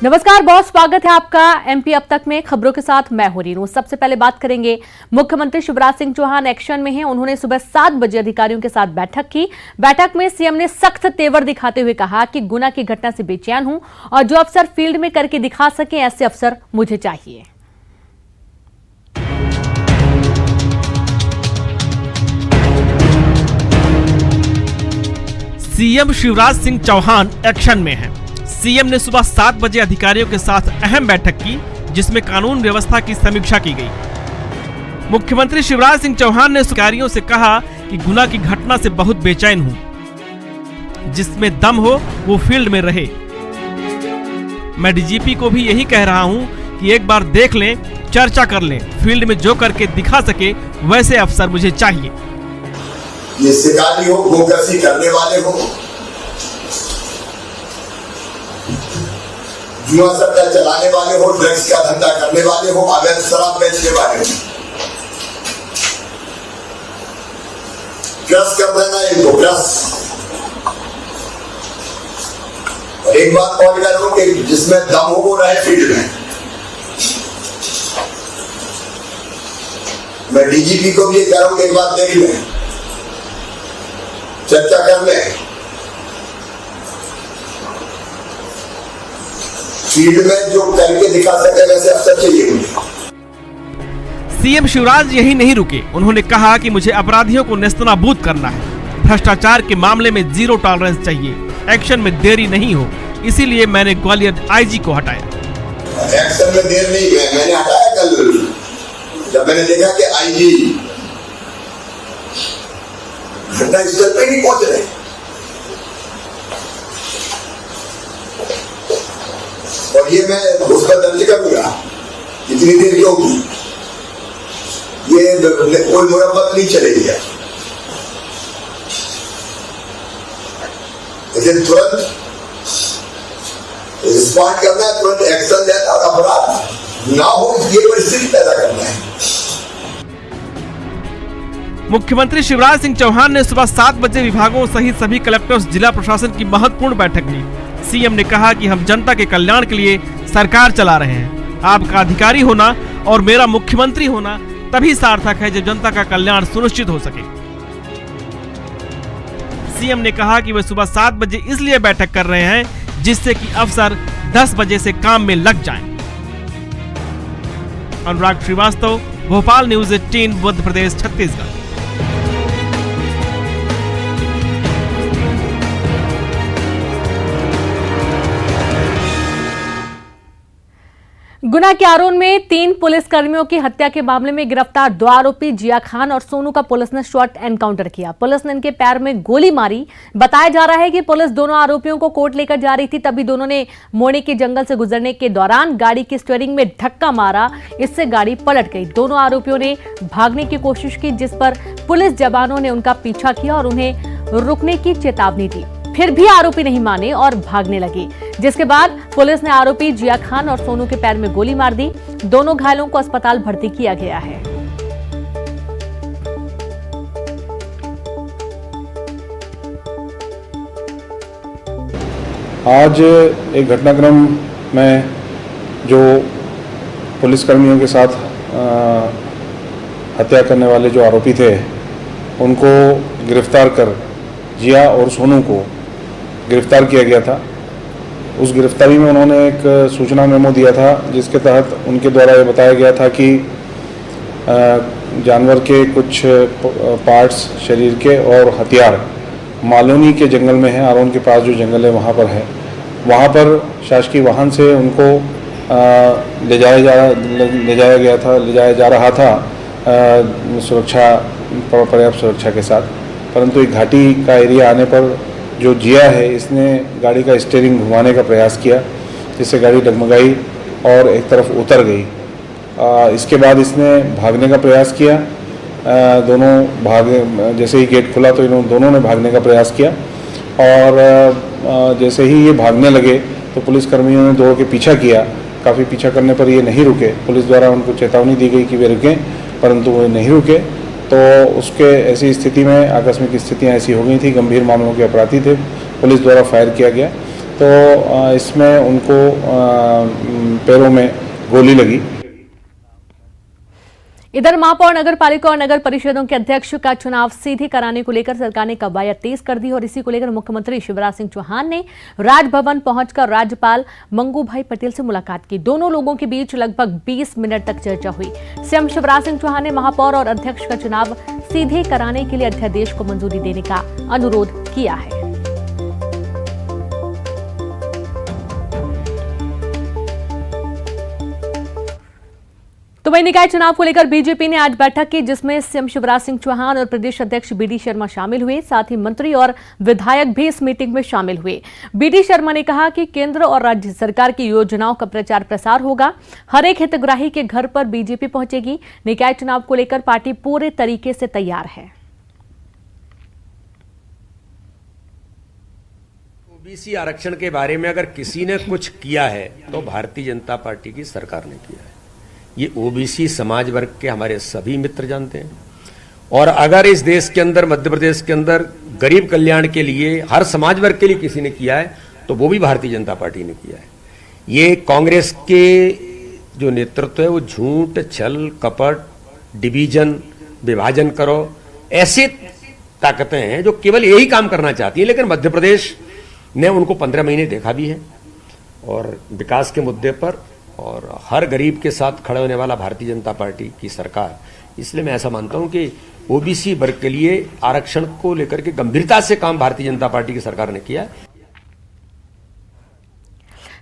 नमस्कार बॉस, स्वागत है आपका एमपी अब तक में। खबरों के साथ मैं हूं रीनू। सबसे पहले बात करेंगे, मुख्यमंत्री शिवराज सिंह चौहान एक्शन में हैं। उन्होंने सुबह 7 बजे अधिकारियों के साथ बैठक की। बैठक में सीएम ने सख्त तेवर दिखाते हुए कहा कि गुना की घटना से बेचैन हूं और जो अफसर फील्ड में करके दिखा सके ऐसे अफसर मुझे चाहिए। सीएम शिवराज सिंह चौहान एक्शन में हैं। सीएम ने सुबह 7 बजे अधिकारियों के साथ अहम बैठक की, जिसमें कानून व्यवस्था की समीक्षा की गई। मुख्यमंत्री शिवराज सिंह चौहान ने अधिकारियों से कहा कि गुना की घटना से बहुत बेचैन हूं, जिसमें दम हो वो फील्ड में रहे। मैं डीजीपी को भी यही कह रहा हूं कि एक बार देख लें, चर्चा कर लें, फील्ड में जो करके दिखा सके वैसे अफसर मुझे चाहिए। ये शिकारी हो, गोकर्सी करने वाले हो, जुआ सट्टा चलाने वाले हो, ड्रग्स का धंधा करने वाले हो, अवैध शराब बेचने वाले हो, क्रश कर देना इनको, क्रश। और एक बात और करो कि जिसमें दम हो वो रहे फील्ड में। मैं डीजीपी को भी ये कह रहा हूं कि एक बात देख लें, चर्चा कर लें, फील्ड में जो करके दिखा सके वैसे अफसर चाहिए मुझे। सीएम शिवराज यही नहीं रुके। उन्होंने कहा कि मुझे अपराधियों को नेस्तनाबूद करना है। भ्रष्टाचार के मामले में जीरो टॉलरेंस चाहिए। एक्शन में देरी नहीं हो, इसीलिए मैंने ग्वालियर आईजी को हटाया। एक्शन में देर नहीं है, मैंने हटाया कल, जब मैंने देखा कि आईजी घटनास्थल पे नहीं पहुंच रहे। और ये मैं उस पर दर्ज करूंगा, इतनी देर क्यों की, ये कोई मुरम्मत नहीं चलेगी। लेकिन तुरंत रिस्पॉन्ड करना है, तुरंत एक्शन लेना और अपराध ना हो ये परिस्थिति पैदा करना है। मुख्यमंत्री शिवराज सिंह चौहान ने सुबह 7 बजे विभागों सहित सभी कलेक्टर्स, जिला प्रशासन की महत्वपूर्ण बैठक ली। सीएम ने कहा कि हम जनता के कल्याण के लिए सरकार चला रहे हैं। आपका अधिकारी होना और मेरा मुख्यमंत्री होना तभी सार्थक है जब जनता का कल्याण सुनिश्चित हो सके। सीएम ने कहा कि वे सुबह 7 बजे इसलिए बैठक कर रहे हैं जिससे कि अफसर 10 बजे से काम में लग जाएं। अनुराग श्रीवास्तव, भोपाल न्यूज 18, मध्य प्रदेश, छत्तीसगढ़। गुना के आरोप में 3 पुलिसकर्मियों की हत्या के मामले में गिरफ्तार 2 आरोपी जिया खान और सोनू का पुलिस ने शॉर्ट एनकाउंटर किया। पुलिस ने इनके पैर में गोली मारी। बताया जा रहा है कि पुलिस दोनों आरोपियों को कोर्ट लेकर जा रही थी, तभी दोनों ने मोड़े के जंगल से गुजरने के दौरान गाड़ी की स्टीयरिंग में धक्का मारा। इससे गाड़ी पलट गई। दोनों आरोपियों ने भागने की कोशिश की, जिस पर पुलिस जवानों ने उनका पीछा किया और उन्हें रुकने की चेतावनी दी। फिर भी आरोपी नहीं माने और भागने लगे, जिसके बाद पुलिस ने आरोपी जिया खान और सोनू के पैर में गोली मार दी। दोनों घायलों को अस्पताल भर्ती किया गया है। आज एक घटनाक्रम में जो पुलिसकर्मियों के साथ हत्या करने वाले जो आरोपी थे, उनको गिरफ्तार कर जिया और सोनू को गिरफ्तार किया गया था। उस गिरफ्तारी में उन्होंने एक सूचना मेमो दिया था, जिसके तहत उनके द्वारा ये बताया गया था कि जानवर के कुछ पार्ट्स शरीर के और हथियार मालोनी के जंगल में है। आरोन के पास जो जंगल है वहाँ पर है। वहाँ पर शासकीय वाहन से उनको ले जाया जा रहा था पर्याप्त सुरक्षा के साथ। परंतु एक घाटी का एरिया आने पर जो जिया है, इसने गाड़ी का स्टीयरिंग घुमाने का प्रयास किया, जिससे गाड़ी डगमगाई और एक तरफ उतर गई। इसके बाद इसने भागने का प्रयास किया। दोनों भागे, जैसे ही गेट खुला तो दोनों ने भागने का प्रयास किया और जैसे ही ये भागने लगे तो पुलिसकर्मियों ने दौड़ के पीछा किया। काफ़ी पीछा करने पर ये नहीं रुके। पुलिस द्वारा उनको चेतावनी दी गई कि वे रुकें, परंतु वो नहीं रुके। तो उसके ऐसी स्थिति में आकस्मिक स्थितियां ऐसी हो गई थी, गंभीर मामलों के अपराधी थे, पुलिस द्वारा फायर किया गया। तो इसमें उनको पैरों में गोली लगी। इधर महापौर, नगर पालिका और नगर परिषदों के अध्यक्ष का चुनाव सीधे कराने को लेकर सरकार ने कवायद तेज कर दी और इसी को लेकर मुख्यमंत्री शिवराज सिंह चौहान ने राजभवन पहुंचकर राज्यपाल मंगूभाई पटेल से मुलाकात की। दोनों लोगों के बीच लगभग 20 मिनट तक चर्चा हुई। सीएम शिवराज सिंह चौहान ने महापौर और अध्यक्ष का चुनाव सीधे कराने के लिए अध्यादेश को मंजूरी देने का अनुरोध किया है। तो वही निकाय चुनाव को लेकर बीजेपी ने आज बैठक की, जिसमें सीएम शिवराज सिंह चौहान और प्रदेश अध्यक्ष बीडी शर्मा शामिल हुए। साथ ही मंत्री और विधायक भी इस मीटिंग में शामिल हुए। बीडी शर्मा ने कहा कि केंद्र और राज्य सरकार की योजनाओं का प्रचार प्रसार होगा। हर एक हितग्राही के घर पर बीजेपी पहुंचेगी। निकाय चुनाव को लेकर पार्टी पूरे तरीके से तैयार है। ओबीसी आरक्षण के बारे में अगर किसी ने कुछ किया है तो भारतीय जनता पार्टी की सरकार ने किया है। ये ओबीसी समाज वर्ग के हमारे सभी मित्र जानते हैं। और अगर इस देश के अंदर, मध्य प्रदेश के अंदर गरीब कल्याण के लिए, हर समाज वर्ग के लिए किसी ने किया है तो वो भी भारतीय जनता पार्टी ने किया है। ये कांग्रेस के जो नेतृत्व है वो झूठ, छल, कपट, डिवीजन, विभाजन करो, ऐसी ताकतें हैं जो केवल यही काम करना चाहती है। लेकिन मध्य प्रदेश ने उनको 15 महीने देखा भी है और विकास के मुद्दे पर और हर गरीब के साथ खड़े होने वाला भारतीय जनता पार्टी की सरकार। इसलिए मैं ऐसा मानता हूं कि ओबीसी वर्ग के लिए आरक्षण को लेकर के गंभीरता से काम भारतीय जनता पार्टी की सरकार ने किया है।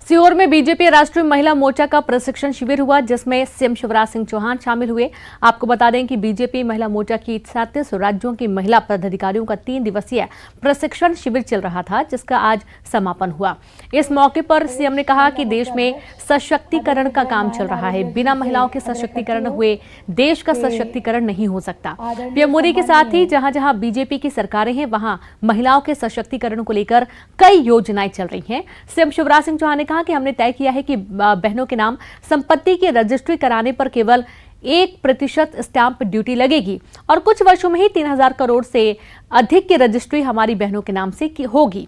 सीहोर में बीजेपी राष्ट्रीय महिला मोर्चा का प्रशिक्षण शिविर हुआ, जिसमें सीएम शिवराज सिंह चौहान शामिल हुए। आपको बता दें कि बीजेपी महिला मोर्चा की 37 राज्यों की महिला पदाधिकारियों का 3 दिवसीय प्रशिक्षण शिविर चल रहा था, जिसका आज समापन हुआ। इस मौके पर सीएम ने कहा कि देश में सशक्तिकरण का काम चल रहा है। बिना महिलाओं के सशक्तिकरण हुए देश का सशक्तिकरण नहीं हो सकता। पीएम मोदी के साथ ही जहां जहां बीजेपी की सरकारें हैं, वहां महिलाओं के सशक्तिकरण को लेकर कई योजनाएं चल रही हैं। सीएम शिवराज सिंह चौहान ने कहा कि हमने तय किया है कि बहनों के नाम संपत्ति की रजिस्ट्री कराने पर केवल 1% स्टाम्प ड्यूटी लगेगी और कुछ वर्षों में ही 3000 करोड़ से अधिक की रजिस्ट्री हमारी बहनों के नाम से होगी।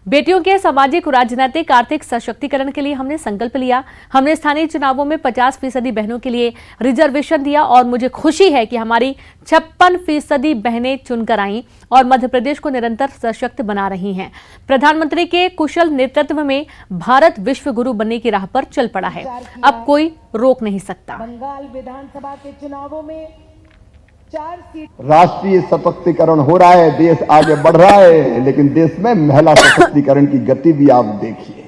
बेटियों के सामाजिक, राजनीतिक, आर्थिक सशक्तिकरण के लिए हमने संकल्प लिया। हमने स्थानीय चुनावों में 50% बहनों के लिए रिजर्वेशन दिया और मुझे खुशी है कि हमारी 56% बहनें चुनकर आईं और मध्य प्रदेश को निरंतर सशक्त बना रही हैं। प्रधानमंत्री के कुशल नेतृत्व में भारत विश्व गुरु बनने की राह पर चल पड़ा है। अब कोई रोक नहीं सकता। बंगाल विधानसभा के चुनावों में 4 सीट राष्ट्रीय सशक्तिकरण हो रहा है, देश आगे बढ़ रहा है, लेकिन देश में महिला सशक्तिकरण की गति भी आप देखिए।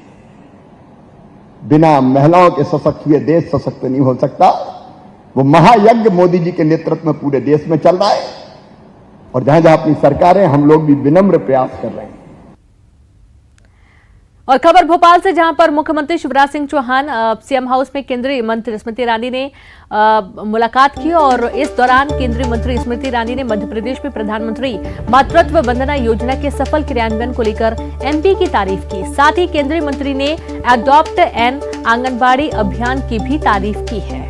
बिना महिलाओं के सशक्त हुए देश सशक्त नहीं हो सकता। वो महायज्ञ मोदी जी के नेतृत्व में पूरे देश में चल रहा है और जहां जहां अपनी सरकारें, हम लोग भी विनम्र प्रयास कर रहे हैं। और खबर भोपाल से, जहां पर मुख्यमंत्री शिवराज सिंह चौहान सीएम हाउस में केंद्रीय मंत्री स्मृति ईरानी ने मुलाकात की और इस दौरान केंद्रीय मंत्री स्मृति ईरानी ने मध्य प्रदेश में प्रधानमंत्री मातृत्व वंदना योजना के सफल क्रियान्वयन को लेकर एमपी की तारीफ की। साथ ही केंद्रीय मंत्री ने एडॉप्ट एन आंगनबाड़ी अभियान की भी तारीफ की है।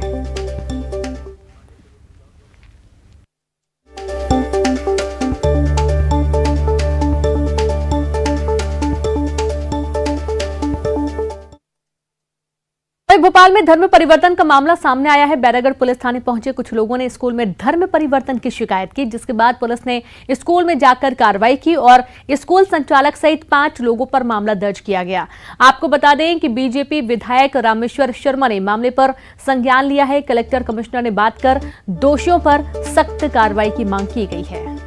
भोपाल में धर्म परिवर्तन का मामला सामने आया है। बैरागढ़ पुलिस थाने पहुंचे कुछ लोगों ने स्कूल में धर्म परिवर्तन की शिकायत की, जिसके बाद पुलिस ने स्कूल में जाकर कार्रवाई की और स्कूल संचालक सहित 5 लोगों पर मामला दर्ज किया गया। आपको बता दें कि बीजेपी विधायक रामेश्वर शर्मा ने मामले पर संज्ञान लिया है। कलेक्टर कमिश्नर ने बात कर दोषियों पर सख्त कार्रवाई की मांग की गई है।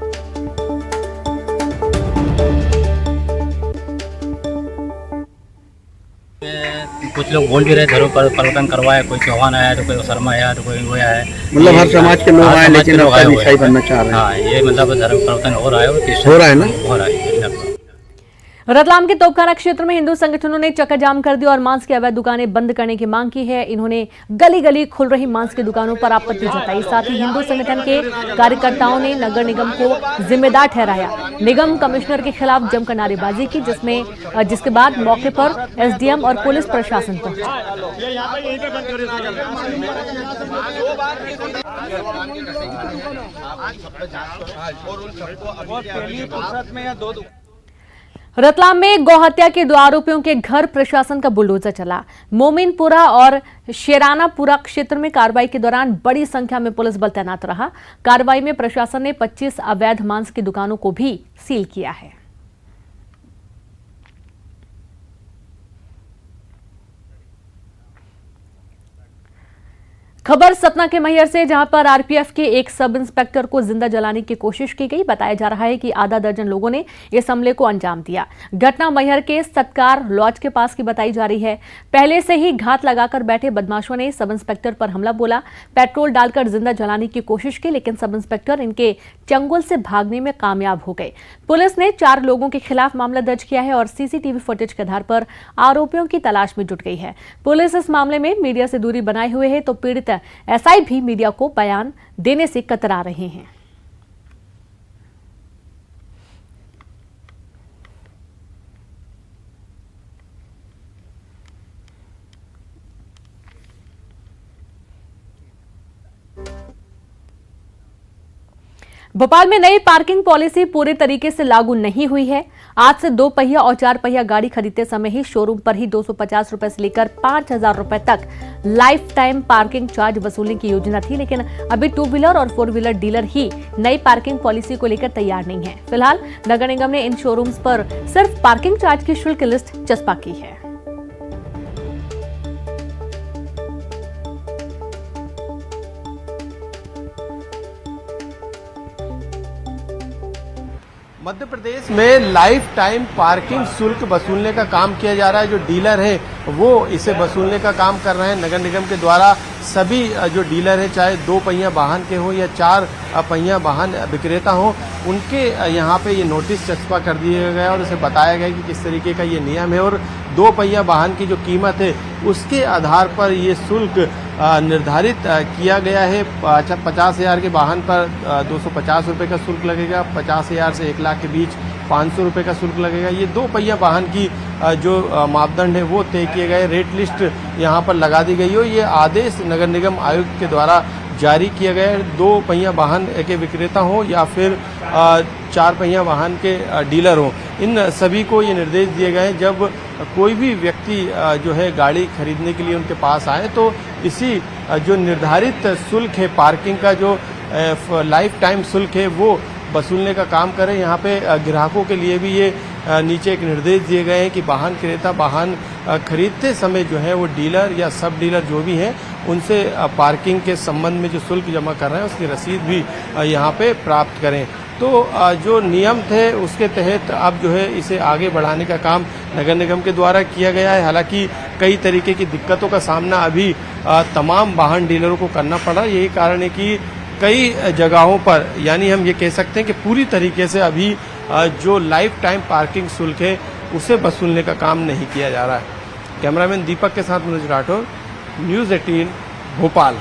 कुछ लोग बोल भी रहे धर्म परिवर्तन करवाया, कोई चौहान आया तो कोई शर्मा आया तो कोई वो आया, मतलब हर समाज के लोग आए, लेकिन अब ईसाई बनना चाह रहे हैं। हाँ, ये मतलब धर्म परिवर्तन हो रहा है और हो रहा है ना, हो रहा है। रतलाम के तोपखाना क्षेत्र में हिंदू संगठनों ने चक्का जाम कर दिया और मांस की अवैध दुकानें बंद करने की मांग की है। इन्होंने गली गली खुल रही मांस की दुकानों पर आपत्ति जताई। साथ ही हिंदू संगठन के कार्यकर्ताओं ने नगर निगम को जिम्मेदार ठहराया। निगम कमिश्नर के खिलाफ जमकर नारेबाजी की, जिसके बाद मौके पर एसडीएम और पुलिस प्रशासन पहुंचा। रतलाम में गौहत्या के 2 आरोपियों के घर प्रशासन का बुलडोजर चला। मोमिनपुरा और शेरानापुरा क्षेत्र में कार्रवाई के दौरान बड़ी संख्या में पुलिस बल तैनात रहा। कार्रवाई में प्रशासन ने 25 अवैध मांस की दुकानों को भी सील किया है। खबर सतना के मैहर से, जहां पर आरपीएफ के एक सब इंस्पेक्टर को जिंदा जलाने की कोशिश की गई। बताया जा रहा है कि आधा दर्जन लोगों ने इस हमले को अंजाम दिया। घटना मैहर के सत्कार लॉज के पास की बताई जा रही है। पहले से ही घात लगाकर बैठे बदमाशों ने सब इंस्पेक्टर पर हमला बोला, पेट्रोल डालकर जिंदा जलाने की कोशिश की, लेकिन सब इंस्पेक्टर इनके चंगुल से भागने में कामयाब हो गए। पुलिस ने 4 लोगों के खिलाफ मामला दर्ज किया है और सीसीटीवी फुटेज के आधार पर आरोपियों की तलाश में जुट गई है। पुलिस इस मामले में मीडिया से दूरी बनाए हुए है, तो पीड़ित एसआई भी मीडिया को बयान देने से कतरा रहे हैं। भोपाल में नई पार्किंग पॉलिसी पूरे तरीके से लागू नहीं हुई है। आज से 2 पहिया और 4 पहिया गाड़ी खरीदते समय ही शोरूम पर ही 250 रुपए से लेकर 5000 रुपए तक लाइफ टाइम पार्किंग चार्ज वसूलने की योजना थी, लेकिन अभी 2 व्हीलर और 4 व्हीलर डीलर ही नई पार्किंग पॉलिसी को लेकर तैयार नहीं है। फिलहाल नगर निगम ने इन शोरूम्स पर सिर्फ पार्किंग चार्ज की शुल्क लिस्ट चस्पा की है। मध्य प्रदेश में लाइफ टाइम पार्किंग शुल्क वसूलने का काम किया जा रहा है। जो डीलर है वो इसे वसूलने का काम कर रहे हैं। नगर निगम के द्वारा सभी जो डीलर है, चाहे 2 पहिया वाहन के हो या 4 पहिया वाहन विक्रेता हो, उनके यहाँ पे ये नोटिस चस्पा कर दिया गया और उसे बताया गया कि किस तरीके का ये नियम है और 2 पहिया वाहन की जो कीमत है उसके आधार पर ये शुल्क निर्धारित किया गया है। 50,000 के वाहन पर 250 रुपये का शुल्क लगेगा, 50,000 से 1 लाख के बीच 500 रुपये का शुल्क लगेगा। ये 2 पहिया वाहन की जो मापदंड है वो तय किए गए, रेट लिस्ट यहाँ पर लगा दी गई हो। ये आदेश नगर निगम आयुक्त के द्वारा जारी किया गया है। 2 पहिया वाहन के विक्रेता हो या फिर 4 पहिया वाहन के डीलर हो, इन सभी को ये निर्देश दिए गए हैं। जब कोई भी व्यक्ति जो है गाड़ी खरीदने के लिए उनके पास आए तो इसी जो निर्धारित शुल्क है पार्किंग का, जो लाइफ टाइम शुल्क है, वो वसूलने का काम करें। यहाँ पे ग्राहकों के लिए भी ये नीचे एक निर्देश दिए गए हैं कि वाहन क्रेता वाहन खरीदते समय जो है वो डीलर या सब डीलर जो भी हैं उनसे पार्किंग के संबंध में जो शुल्क जमा कर रहे हैं उसकी रसीद भी यहाँ पे प्राप्त करें। तो जो नियम थे उसके तहत अब जो है इसे आगे बढ़ाने का काम नगर निगम के द्वारा किया गया है। हालांकि कई तरीके की दिक्कतों का सामना अभी तमाम वाहन डीलरों को करना पड़ा। यही कारण है कि कई जगहों पर, यानी हम ये कह सकते हैं कि पूरी तरीके से अभी जो लाइफ टाइम पार्किंग शुल्क है उसे वसूलने का काम नहीं किया जा रहा है। कैमरामैन दीपक के साथ मनोज राठौर, न्यूज़ 18 भोपाल।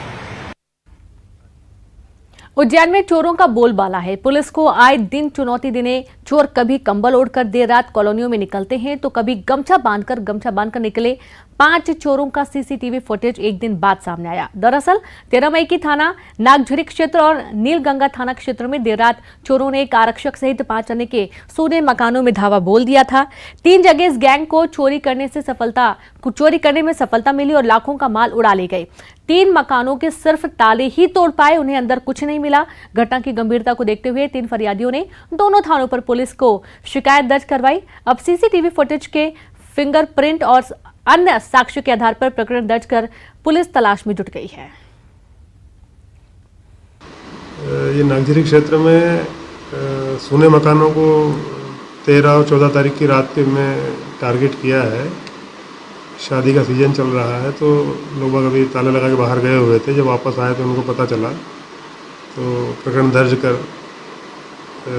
उज्जैन में चोरों का बोलबाला है। पुलिस को आए दिन चुनौती देने चोर कभी कंबल ओढ़कर देर रात कॉलोनियों में निकलते हैं तो कभी गमछा बांधकर निकले। 5 चोरों का सीसीटीवी फुटेज एक दिन बाद सामने आया। दरअसल 13 मई की थाना नागझरी क्षेत्र और नीलगंगा थाना क्षेत्र में देर रात चोरों ने एक आरक्षक सहित 5 अन्य के सोने मकानों में धावा बोल दिया था। 3 जगह इस गैंग को चोरी करने में सफलता मिली और लाखों का माल उड़ा ले गए। 3 मकानों के सिर्फ ताले ही तोड़ पाए, उन्हें अंदर कुछ नहीं मिला। घटना की गंभीरता को देखते हुए 3 फरियादियों ने दोनों थानों पर पुलिस को शिकायत दर्ज करवाई। अब सीसीटीवी फुटेज के फिंगरप्रिंट और अन्य साक्ष्य के आधार पर प्रकरण दर्ज कर पुलिस तलाश में जुट गई है। ये नागझरी क्षेत्र में सोने मकानों को 13 और 14 तारीख की रात में टारगेट किया है। शादी का सीजन चल रहा है तो लोग अभी ताले लगा के बाहर गए हुए थे। जब वापस आए तो उनको पता चला, तो प्रकरण दर्ज कर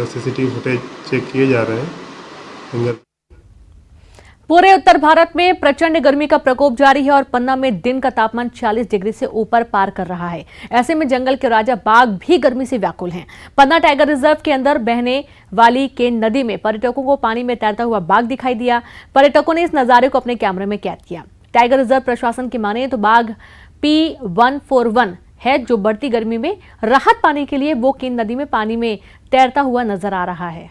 सीसीटीवी फुटेज चेक किए जा रहे हैं। पूरे उत्तर भारत में प्रचंड गर्मी का प्रकोप जारी है और पन्ना में दिन का तापमान 40 डिग्री से ऊपर पार कर रहा है। ऐसे में जंगल के राजा बाघ भी गर्मी से व्याकुल हैं। पन्ना टाइगर रिजर्व के अंदर बहने वाली केन नदी में पर्यटकों को पानी में तैरता हुआ बाघ दिखाई दिया। पर्यटकों ने इस नजारे को अपने कैमरे में कैद किया। टाइगर रिजर्व प्रशासन की माने तो बाघ P141 है, जो बढ़ती गर्मी में राहत पाने के लिए वो केन नदी में पानी में तैरता हुआ नजर आ रहा है।